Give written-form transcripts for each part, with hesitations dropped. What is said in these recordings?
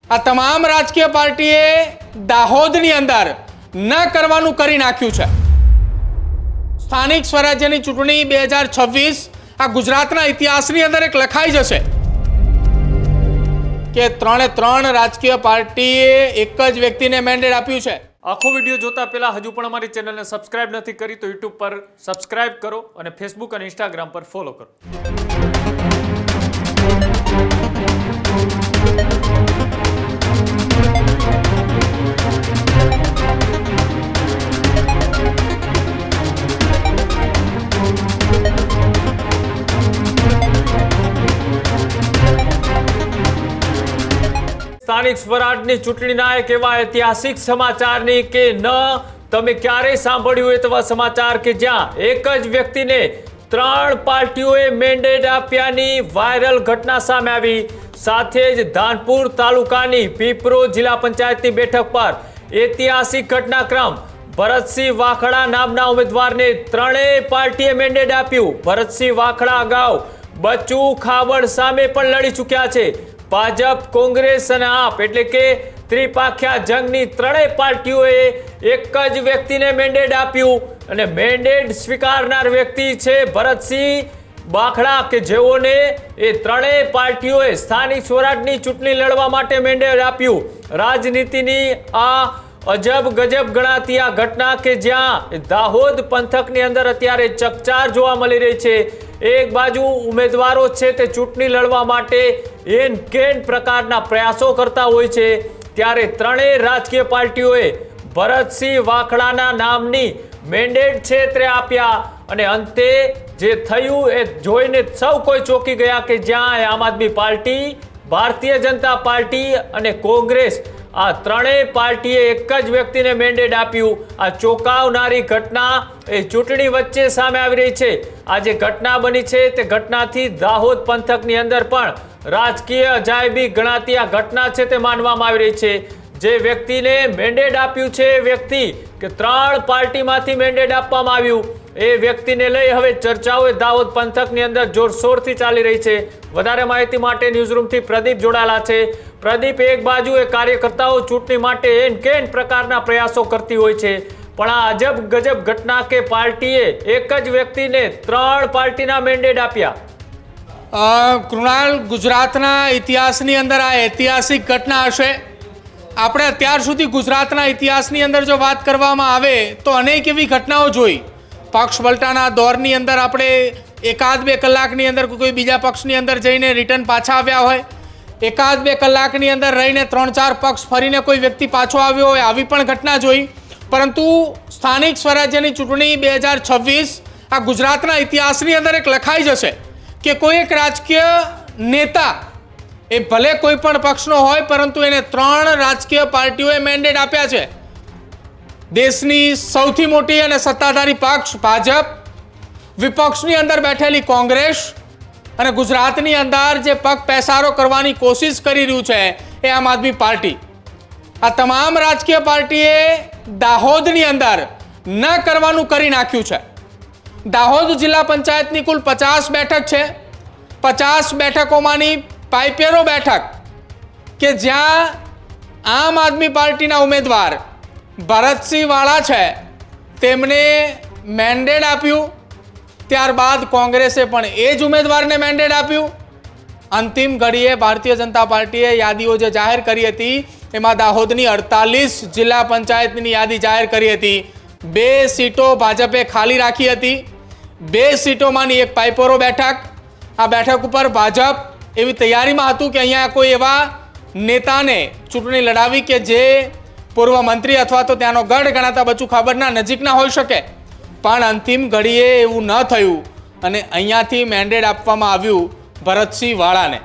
આ તમામ રાજકીય પાર્ટીએ દાહોદની અંદર ન કરવાનું કરી નાખ્યું છે। સ્થાનિક સ્વરાજ્યની ચૂંટણી 2026 આ ગુજરાતના ઇતિહાસની અંદર એક લખાઈ જશે કે ત્રણે ત્રણ રાજકીય પાર્ટીએ એક જ વ્યક્તિને મેન્ડેટ આપ્યું છે। આખો વિડીયો જોતા પહેલા હજુ પણ અમારી ચેનલને સબસ્ક્રાઇબ નથી કરી તો યુટ્યુબ પર સબસ્ક્રાઇબ કરો અને ફેસબુક અને ઇન્સ્ટાગ્રામ પર ફોલો કરો। સ્થાનિક સ્વરાજની ચૂંટણીના એક એવા ઐતિહાસિક સમાચારની કે ન તમે ક્યારેય સાંભળ્યું હોય તેવા સમાચાર કે જ્યાં એક જ વ્યક્તિને ત્રણ પાર્ટીઓએ મેન્ડેટ આપ્યાની વાયરલ ઘટના સામે આવી। સાથે જ ધાનપુર તાલુકાની પીપરો જિલ્લા પંચાયતની બેઠક પર ઐતિહાસિક ઘટનાક્રમ। ભરતસિંહ વાખડા નામના ઉમેદવારને ત્રણેય પાર્ટીએ મેન્ડેટ આપ્યું। ભરતસિંહ વાખડા અગાઉ બચ્ચુ ખાબડ સામે પણ લડી ચૂક્યા છે। ભાજપ, કોંગ્રેસ અને આપ એટલે કે ત્રિપાખ્યા જંગની ત્રણેય પાર્ટીઓએ એક જ વ્યક્તિને મેન્ડેટ આપ્યું અને મેન્ડેટ સ્વીકારનાર વ્યક્તિ છે ભરતસિંહ વાખડા કે જેઓને એ ત્રણેય પાર્ટીઓએ સ્થાનિક સ્વરાજની ચૂંટણી લડવા માટે મેન્ડેટ આપ્યું। રાજનીતિની આ અજબ ગજબ ગણાતી આ ઘટના કે જ્યાં દાહોદ પંથકની અંદર અત્યારે ચકચાર જોવા મળી રહી છે। એક બાજુ ઉમેદવારો છે તે ચૂંટણી લડવા માટે એન કેન પ્રકારના પ્રયાસો કરતા હોય છે, ત્યારે ત્રણેય રાજકીય પાર્ટીઓએ ભરતસિંહ વાખડાના નામની મેન્ડેટ છે તે આપ્યા અને અંતે જે થયું એ જોઈને સૌ કોઈ ચોંકી ગયા કે જ્યાં આમ આદમી પાર્ટી, ભારતીય જનતા પાર્ટી અને કોંગ્રેસ આ ત્રણેય પાર્ટીએ એક જ વ્યક્તિને મેન્ડેટ આપ્યું। આ ચોંકાવનારી ઘટના એ ચૂંટણી વચ્ચે સામે આવી રહી છે। આ જે ઘટના બની છે તે ઘટનાથી દાહોદ પંથકની અંદર પણ રાજકીય અજાયબી ગણાતી આ ઘટના છે તે માનવામાં આવી રહી છે। જે વ્યક્તિને મેન્ડેટ આપ્યું છે એ વ્યક્તિ કે ત્રણ પાર્ટીમાંથી મેન્ડેટ આપવામાં આવ્યું એ વ્યક્તિને લઈ હવે ચર્ચાઓ દાહોદ પંથકની અંદર જોરશોરથી ચાલી રહી છે। વધારે માહિતી માટે ન્યૂઝરૂમથી પ્રદીપ જોડાયેલા છે। પ્રદીપ, એક બાજુ એ કાર્યકર્તાઓ ચૂંટણી માટે એન કેન પ્રકારના પ્રયાસો કરતી હોય છે, પણ આ અજબ ગજબ ઘટના કે પાર્ટીએ એક જ વ્યક્તિને ત્રણ પાર્ટીના મેન્ડેટ આપ્યા। કૃણાલ, ગુજરાતના ઇતિહાસની અંદર આ ઐતિહાસિક ઘટના હશે। આપણે અત્યાર સુધી ગુજરાતના ઇતિહાસની અંદર જો વાત કરવામાં આવે તો અનેક એવી ઘટનાઓ જોઈ। પક્ષ પલટાના દોરની અંદર આપણે એકાદ બે કલાકની અંદર કોઈ બીજા પક્ષની અંદર જઈને રિટર્ન પાછા આવ્યા હોય, એકાદ બે કલાકની અંદર રહીને 3-4 પક્ષ ફરીને કોઈ વ્યક્તિ પાછો આવ્યો હોય, આવી પણ ઘટના જોઈ। પરંતુ સ્થાનિક સ્વરાજ્યની ચૂંટણી 2026 આ ગુજરાતના ઇતિહાસની અંદર એક લખાઈ જશે કે કોઈ એક રાજકીય નેતા એ ભલે કોઈ પણ પક્ષનો હોય પરંતુ એને ત્રણ રાજકીય પાર્ટીઓએ મેન્ડેટ આપ્યા છે। દેશની સૌથી મોટી અને સત્તાધારી પક્ષ ભાજપ, વિપક્ષની અંદર બેઠેલી કોંગ્રેસ અને ગુજરાતની અંદર જે પગ પેસારો કરવાની કોશિશ કરી રહ્યું છે એ આમ આદમી પાર્ટી। આ તમામ રાજકીય પાર્ટીએ દાહોદની અંદર ન કરવાનું કરી નાખ્યું છે। દાહોદ જિલ્લા પંચાયતની કુલ 50 બેઠક છે। 50 બેઠકોમાંની પાઇપેરો બેઠક કે જ્યાં આમ આદમી પાર્ટીના ઉમેદવાર ભરતસિંહ વાળા છે તેમને મેન્ડેટ આપ્યું, ત્યારબાદ કોંગ્રેસે પણ એ જ ઉમેદવારને મેન્ડેટ આપ્યું। અંતિમ ઘડીએ ભારતીય જનતા પાર્ટીએ યાદીઓ જે જાહેર કરી હતી એમાં દાહોદની 48 જિલ્લા પંચાયતની યાદી જાહેર કરી હતી। 2 સીટો ભાજપે ખાલી રાખી હતી। 2 સીટોમાંની એક પાઇપોરો બેઠક। આ બેઠક ઉપર ભાજપ એવી તૈયારીમાં હતું કે અહીંયા કોઈ એવા નેતાને ચૂંટણી લડાવી કે જે પૂર્વ મંત્રી અથવા તો ત્યાંનો ગઢ ગણાતા બચ્ચુ ખાબડના નજીકના હોઈ શકે, પણ અંતિમ ઘડીએ એવું ન થયું અને અહીંયાથી મેન્ડેટ આપવામાં આવ્યું ભરતસિંહ વાળાને।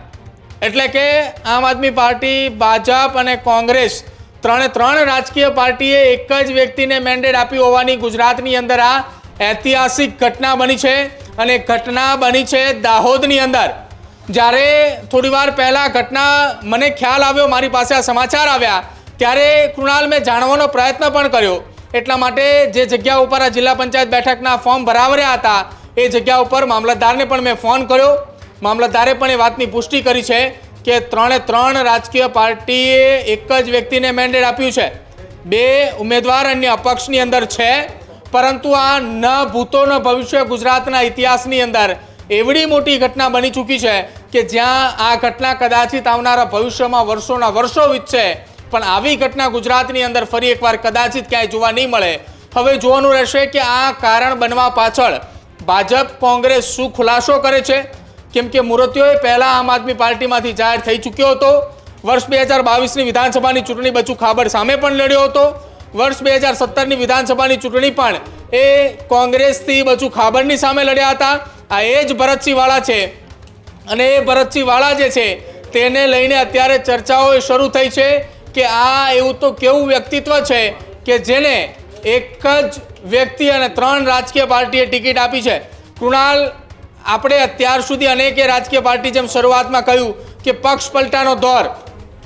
એટલે કે આમ આદમી પાર્ટી, ભાજપ અને કોંગ્રેસ ત્રણ રાજકીય પાર્ટીએ એક જ વ્યક્તિને મેન્ડેટ આપ્યું હોવાની ગુજરાતની અંદર આ ઐતિહાસિક ઘટના બની છે। અને ઘટના બની છે દાહોદની અંદર। જ્યારે થોડીવાર પહેલાં ઘટના મને ખ્યાલ આવ્યો, મારી પાસે આ સમાચાર આવ્યા ત્યારે કૃણાલ મેં જાણવાનો પ્રયત્ન પણ કર્યો। એટલા માટે જે જગ્યા ઉપર આ જિલ્લા પંચાયત બેઠકના ફોર્મ ભરાવ્યા હતા એ જગ્યા ઉપર મામલતદારને પણ મેં ફોન કર્યો। મામલતદારે પણ એ વાતની પુષ્ટિ કરી છે કે 3 રાજકીય પાર્ટીએ એક જ વ્યક્તિને મેન્ડેટ આપ્યું છે. 2 ઉમેદવાર અન્ય અપક્ષની અંદર છે, પરંતુ આ ન ભૂતો ન ભવિષ્ય ગુજરાતના ઇતિહાસની અંદર એવડી મોટી ઘટના બની ચૂકી છે કે જ્યાં આ ઘટના કદાચિત આવનારા ભવિષ્યમાં વર્ષોના વર્ષો વીતશે, પણ આવી ઘટના ગુજરાતની અંદર ફરી એકવાર કદાચિત ક્યાંય જોવા નહીં મળે. હવે જોવાનું રહેશે કે આ કારણ બનવા પાછળ ભાજપ કોંગ્રેસ શું ખુલાસો કરે છે, કેમ કે મૂર્તિઓએ પહેલાં આમ આદમી પાર્ટીમાંથી જાહેર થઈ ચૂક્યો હતો. વર્ષ 2022ની વિધાનસભાની ચૂંટણી બચુ ખાબડ સામે પણ લડ્યો હતો. વર્ષ 2017ની વિધાનસભાની ચૂંટણી પણ એ કોંગ્રેસથી બચુ ખાબડની સામે લડ્યા હતા. આ એ જ ભરતસિંહ વાળા છે, અને એ ભરતસિંહ વાળા જે છે તેને લઈને અત્યારે ચર્ચાઓ શરૂ થઈ છે કે આ એવું તો કેવું વ્યક્તિત્વ છે કે જેને એક જ વ્યક્તિ અને 3 રાજકીય પાર્ટીએ ટિકિટ આપી છે. કૃણાલ, આપણે અત્યાર સુધી અનેકે રાજકીય પાર્ટી જેમ શરૂઆતમાં કહ્યું કે પક્ષ પલટાનો દોર,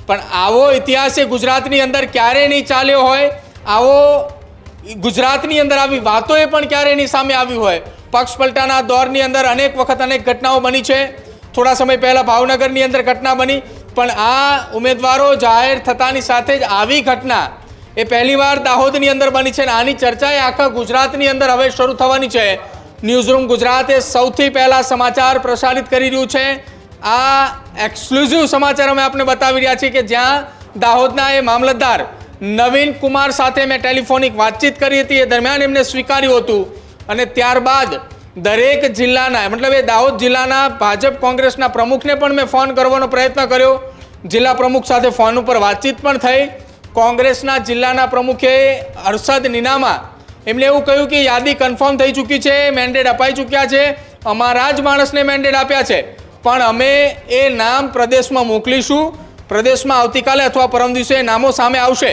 પણ આવો ઇતિહાસ ગુજરાતની અંદર ક્યારેય નહીં ચાલ્યો હોય. આવો ગુજરાતની અંદર આવી વાતોએ પણ ક્યારેય નહીં સામે આવી હોય. પક્ષ પલટાના દોરની અંદર અનેક વખત અનેક ઘટનાઓ બની છે. થોડા સમય પહેલાં ભાવનગરની અંદર ઘટના બની, પણ આ ઉમેદવારો જાહેર થતાની સાથે જ આવી ઘટના એ પહેલીવાર દાહોદની અંદર બની છે, અને આની ચર્ચા એ આખા ગુજરાતની અંદર હવે શરૂ થવાની છે. ન્યૂઝરૂમ ગુજરાતે સૌથી પહેલાં સમાચાર પ્રસારિત કરી રહ્યું છે. આ એક્સક્લુઝિવ સમાચાર અમે આપને બતાવી રહ્યા છીએ કે જ્યાં દાહોદના એ મામલતદાર નવીન કુમાર સાથે મેં ટેલિફોનિક વાતચીત કરી હતી. એ દરમિયાન એમને સ્વીકાર્યું હતું, અને ત્યારબાદ દરેક જિલ્લાના, મતલબ એ દાહોદ જિલ્લાના ભાજપ કોંગ્રેસના પ્રમુખને પણ મેં ફોન કરવાનો પ્રયત્ન કર્યો. જિલ્લા પ્રમુખ સાથે ફોન ઉપર વાતચીત પણ થઈ. કોંગ્રેસના જિલ્લાના પ્રમુખે અરશદ નીનામા એમને એવું કહ્યું કે યાદી કન્ફર્મ થઈ ચૂકી છે, મેન્ડેટ અપાઈ ચૂક્યા છે, અમારા જ માણસને મેન્ડેટ આપ્યા છે, પણ અમે એ નામ પ્રદેશમાં મોકલીશું. પ્રદેશમાં આવતીકાલે અથવા પરમ દિવસે નામો સામે આવશે.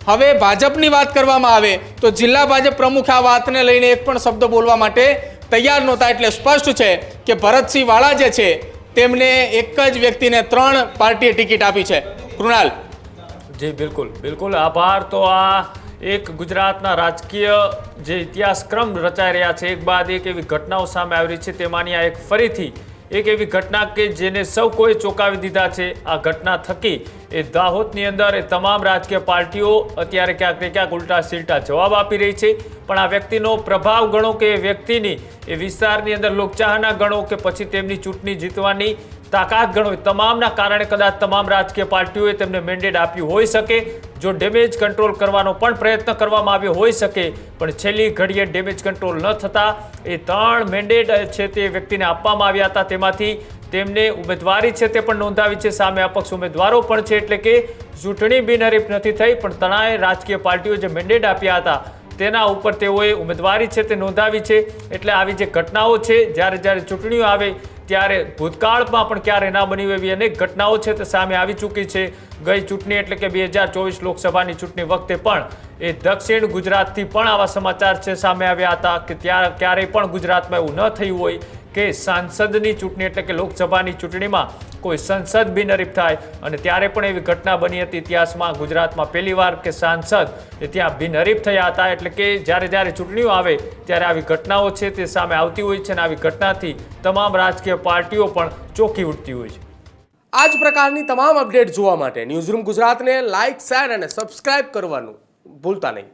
હવે ભાજપની વાત કરવામાં આવે તો જિલ્લા ભાજપ પ્રમુખ આ વાતને લઈને એક પણ શબ્દ બોલવા માટે તૈયાર નહોતા. એટલે સ્પષ્ટ છે કે ભરતસિંહ વાળા જે છે તેમને એક જ વ્યક્તિને 3 પાર્ટીએ ટિકિટ આપી છે. કૃણાલ. જી બિલકુલ આભાર. તો આ એક ગુજરાતના રાજકીય જે ઇતિહાસક્રમ રચાઈ રહ્યા છે, એક બાદ એક એવી ઘટનાઓ સામે આવી રહી છે, તેમાંની આ એક ફરીથી એક એવી ઘટના કે જેને સૌ કોઈ ચોંકાવી દીધા છે. આ ઘટના થકી એ દાહોદની અંદર એ તમામ રાજકીય પાર્ટીઓ અત્યારે ક્યાંક ને ક્યાંક ઉલટા સીલટા જવાબ આપી રહી છે. પણ આ વ્યક્તિનો પ્રભાવ ગણો કે વ્યક્તિની એ વિસ્તારની અંદર લોકચાહના ગણો કે પછી તેમની ચૂંટણી જીતવાની તાકાત ગણો, તમામના કારણે કદાચ તમામ રાજકીય પાર્ટીઓએ તેમને મેન્ડેટ આપ્યું હોઈ શકે. જો ડેમેજ કંટ્રોલ કરવાનો પણ પ્રયત્ન કરવામાં આવ્યો હોઈ શકે, પણ છેલ્લી ઘડીએ ડેમેજ કંટ્રોલ ન થતાં એ 3 મેન્ડેટ છે તે વ્યક્તિને આપવામાં આવ્યા હતા. તેમાંથી તેમને ઉમેદવારી છે તે પણ નોંધાવી છે, સામે અપક્ષ ઉમેદવારો પણ છે. એટલે કે ચૂંટણી બિનહરીફ નથી થઈ, પણ ત્રણેય રાજકીય પાર્ટીઓ જે મેન્ડેટ આપ્યા હતા તેના ઉપર તેઓએ ઉમેદવારી છે તે નોંધાવી છે. એટલે આવી જે ઘટનાઓ છે, જ્યારે ચૂંટણીઓ આવે ત્યારે ભૂતકાળમાં પણ ક્યારે ના બની એવી અનેક ઘટનાઓ છે તે સામે આવી ચૂકી છે. ગઈ ચૂંટણી એટલે કે 2024 લોકસભાની ચૂંટણી વખતે પણ એ દક્ષિણ ગુજરાતથી પણ આવા સમાચાર છે સામે આવ્યા હતા કે ત્યાં ક્યારેય પણ ગુજરાતમાં એવું ન થયું હોય કે સાંસદની ચૂંટણી એટલે કે લોકસભાની ચૂંટણીમાં કોઈ સંસદ બિનહરીફ થાય, અને ત્યારે પણ એવી ઘટના બની હતી ઇતિહાસમાં ગુજરાતમાં પહેલીવાર કે સાંસદ એ ત્યાં બિનહરીફ થયા હતા. એટલે કે જ્યારે ચૂંટણીઓ આવે ત્યારે આવી ઘટનાઓ છે તે સામે આવતી હોય છે, અને આવી ઘટનાથી તમામ રાજકીય પાર્ટીઓ પણ ચોંકી ઉઠતી હોય છે. આ જ પ્રકારની તમામ અપડેટ જોવા માટે ન્યૂઝરૂમ ગુજરાતને લાઇક, શેર અને સબસ્ક્રાઇબ કરવાનું ભૂલતા નહીં.